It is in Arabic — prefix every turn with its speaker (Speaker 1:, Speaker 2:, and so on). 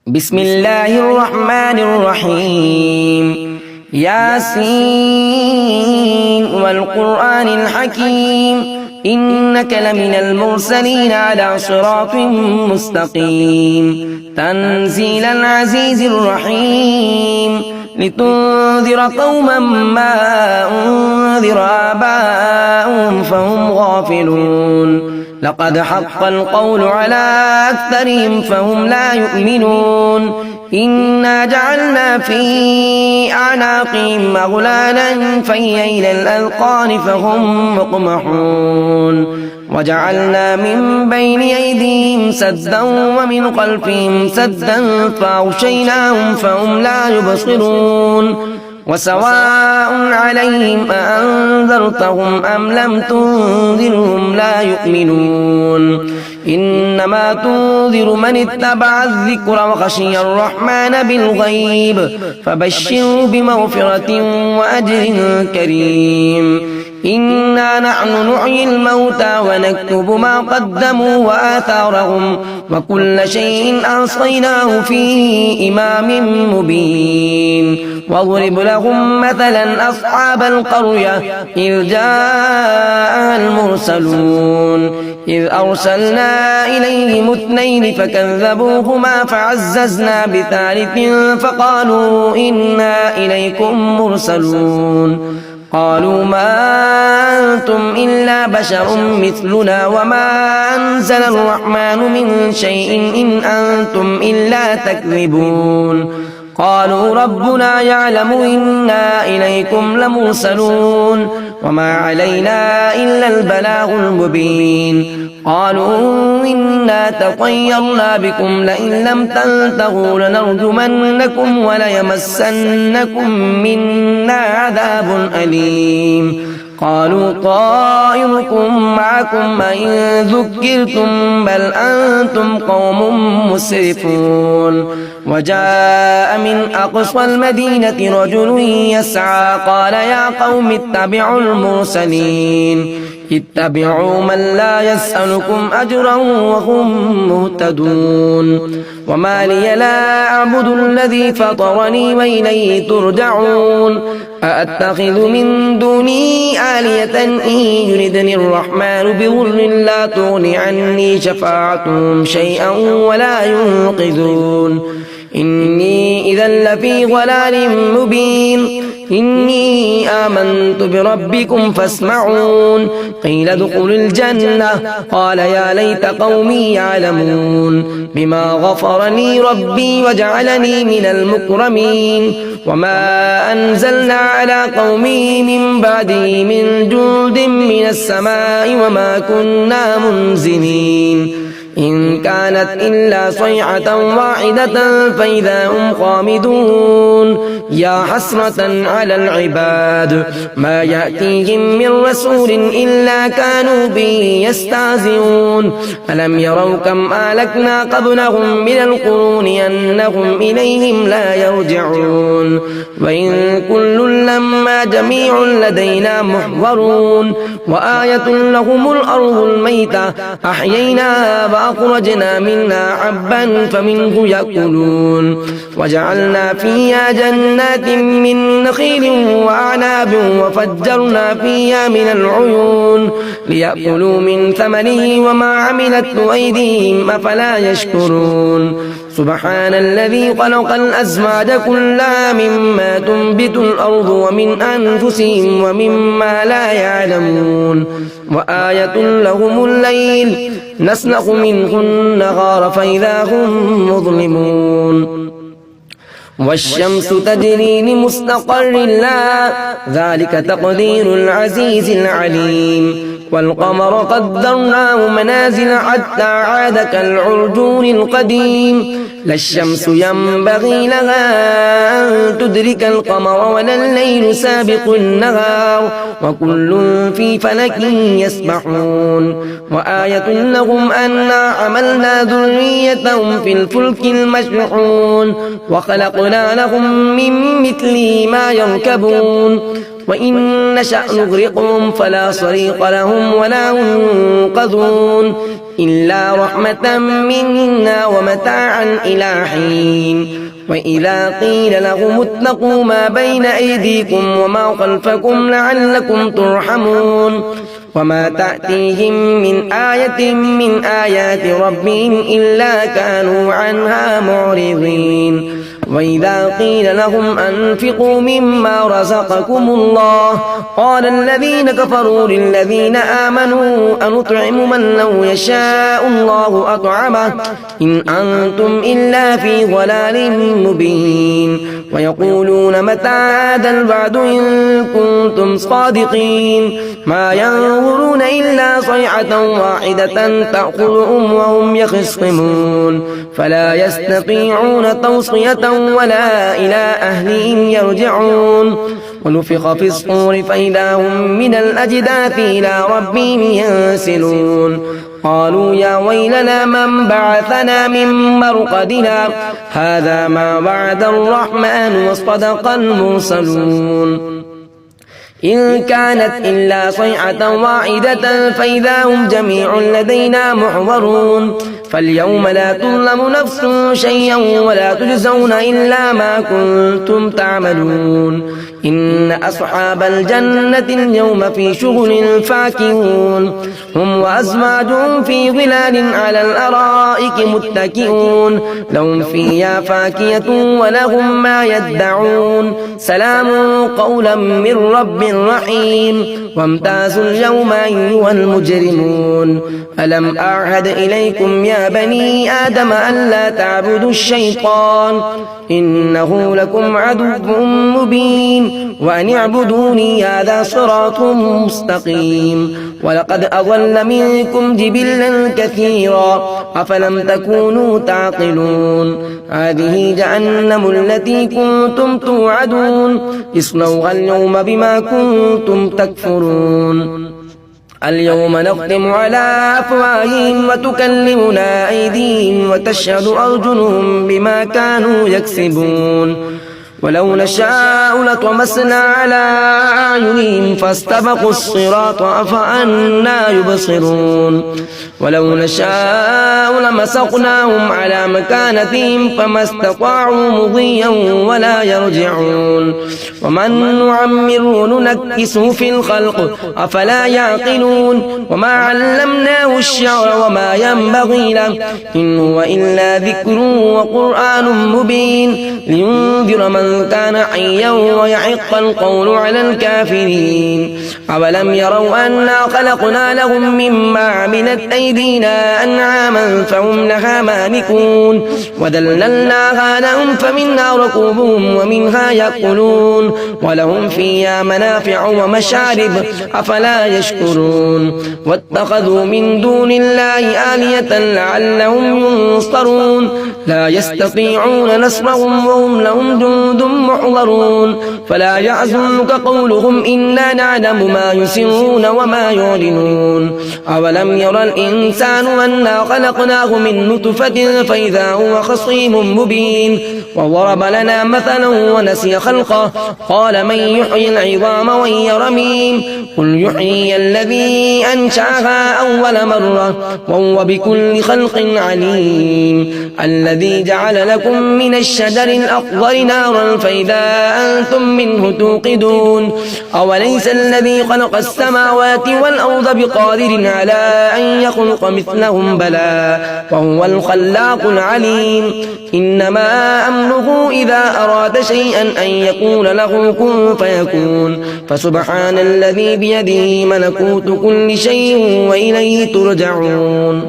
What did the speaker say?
Speaker 1: بسم الله الرحمن الرحيم ياسين والقرآن الحكيم إنك لمن المرسلين على صراط مستقيم تنزيل العزيز الرحيم لتنذر قوما ما أنذر آباؤهم فهم غافلون لقد حق القول على أكثرهم فهم لا يؤمنون إنا جعلنا في أعناقهم أغلالا فهي إلى الأذقان فهم مقمحون وجعلنا من بين أيديهم سدا ومن خلفهم سدا فأغشيناهم فهم لا يبصرون وسواء عليهم أأنذرتهم أم لم تنذرهم لا يؤمنون إنما تنذر من اتبع الذكر وخشي الرحمن بالغيب فبشره بمغفرة وأجر كريم إنا نحن نحيي الموتى ونكتب ما قدموا وآثارهم وكل شيء أحصيناه في إمام مبين واضرب لهم مثلا أصحاب القرية إذ جاءها المرسلون إذ أرسلنا إليهم اثنين فكذبوهما فعززنا بثالث فقالوا إنا إليكم مرسلون قالوا ما أنتم إلا بشر مثلنا وما أنزل الرحمن من شيء إن أنتم إلا تكذبون قالوا ربنا يعلم إنا إليكم لمرسلون وما علينا إلا البلاغ المبين قالوا إنا تطيرنا بكم لئن لم تنتهوا لنرجمنكم وليمسنكم منا عذاب أليم قالوا طائركم معكم إن ذكرتم بل أنتم قوم مسرفون وجاء من أقصى المدينة رجل يسعى قال يا قوم اتبعوا المرسلين اتبعوا من لا يسألكم أجرا وهم مهتدون وما لي لا أعبد الذي فطرني وإليه ترجعون أأتخذ من دوني آلية إن يردني الرحمن بضر لا تغن عني شفاعتهم شيئا ولا ينقذون إني إذا لفي ضلال مبين إني آمنت بربكم فاسمعون قيل ادخلوا الجنة قال يا ليت قومي يعلمون بما غفر لي ربي وجعلني من المكرمين وما أنزلنا على قومه من بعده من جند من السماء وما كنا منزلين إن كانت إلا صيحة واحدة فإذا هم خامدون يا حسرة على العباد ما يأتيهم من رسول إلا كانوا به يستهزئون ألم يروا كم أهلكنا قبلهم من القرون أنهم إليهم لا يرجعون وإن كل لما جميع لدينا محضرون وآية لهم الأرض الميتة أحييناها وأخرجنا منها حبا فمنه يأكلون وجعلنا فيها جنات من نخيل وأعناب وفجرنا فيها من العيون ليأكلوا من ثمره وما عملته أيديهم أفلا يشكرون سبحان الذي خلق الأزواج كلها مما تنبت الأرض ومن أنفسهم ومما لا يعلمون وآية لهم الليل نسلخ منه النهار فإذا هم مظلمون والشمس تجري لمستقر لها ذلك تقدير العزيز العليم والقمر قدرناه منازل حتى عاد كالعرجون القديم لا الشمس ينبغي لها أن تدرك القمر ولا الليل سابق النهار وكل في فلك يسبحون وآية لهم أنا حملنا ذريتهم في الفلك المشحون وخلقنا لهم من مثله ما يركبون وإن نشأ نغرقهم فلا صريخ لهم ولا هم ينقذون إلا رحمة منا ومتاعا إلى حين وإذا قيل لهم اتقوا ما بين أيديكم وما خلفكم لعلكم ترحمون وما تأتيهم من آية من آيات ربهم إلا كانوا عنها معرضين وإذا قيل لهم أنفقوا مما رزقكم الله قال الذين كفروا للذين آمنوا أنطعم من لو يشاء الله أطعمه إن أنتم إلا في ضلال مبين ويقولون متى هذا الوعد إن كنتم صادقين ما ينظرون إلا صيحة واحدة تأخذهم وهم يخصمون فلا يستطيعون توصية ولا إلى أهلهم يرجعون ونفخ في الصور فإذا هم من الأجداث إلى ربهم ينسلون قالوا يا ويلنا من بعثنا من مرقدنا هذا ما وعد الرحمن وصدق المرسلون إن كانت إلا صيحة واحدة فإذا هم جميع لدينا محضرون فاليوم لا تظلم نفس شيئا ولا تجزون إلا ما كنتم تعملون إن أصحاب الجنة اليوم في شغل فاكهون هم وأزواجهم في ظلال على الأرائك متكئون لهم فيها فاكهة ولهم ما يدعون سلام قولا من رب رحيم وامتازوا اليوم أيها المجرمون ألم أعهد إليكم يا بني آدم ألا تعبدوا الشيطان إنه لكم عدو مبين وأن اعبدوني هذا صراط مستقيم ولقد أضل منكم جبلا كثيرا أفلم تكونوا تعقلون هذه جهنم التي كنتم توعدون اصلوها اليوم بما كنتم تكفرون اليوم نختم على أفواههم وتكلمنا أيديهم وتشهد أرجلهم بما كانوا يكسبون ولو نشاء لطمسنا على أعينهم فاستبقوا الصراط أفأنا يبصرون ولو نشاء لمسخناهم على مكانتهم فما استطاعوا مضيا ولا يرجعون ومن نعمره ننكسه في الخلق أفلا يعقلون وما علمناه الشعر وما ينبغي له إن هو إلا ذكر وقرآن مبين لينذر من كان حيا ويحق القول على الكافرين أولم يروا أنا خلقنا لهم مما عملت أيدينا أنعاما فهم لها مالكون وذللناها لهم فمنها ركوبهم ومنها يأكلون ولهم فيها منافع ومشارب أفلا يشكرون واتخذوا من دون الله آلية لعلهم ينصرون لا يستطيعون نصرهم وهم لهم جند محضرون فلا يحزنك قولهم إنا نعلم ما يسرون وما يعلنون أولم يرى الإنسان أنا خلقناه من نطفة فإذا هو خصيم مبين وضرب لنا مثلا ونسي خلقه قال من يحيي العظام وهي رميم قل يحيي الذي أنشأها أول مرة وهو بكل خلق عليم الذي جعل لكم من الشجر الأخضر نارا فإذا أنتم منه توقدون أوليس الذي خلق السماوات والأرض بقادر على أن يخلق مثلهم بلى وهو الخلاق العليم إنما أمره إذا أراد شيئا أن يقول له كن فيكون فسبحان الذي بيده ملكوت كل شيء وإليه ترجعون.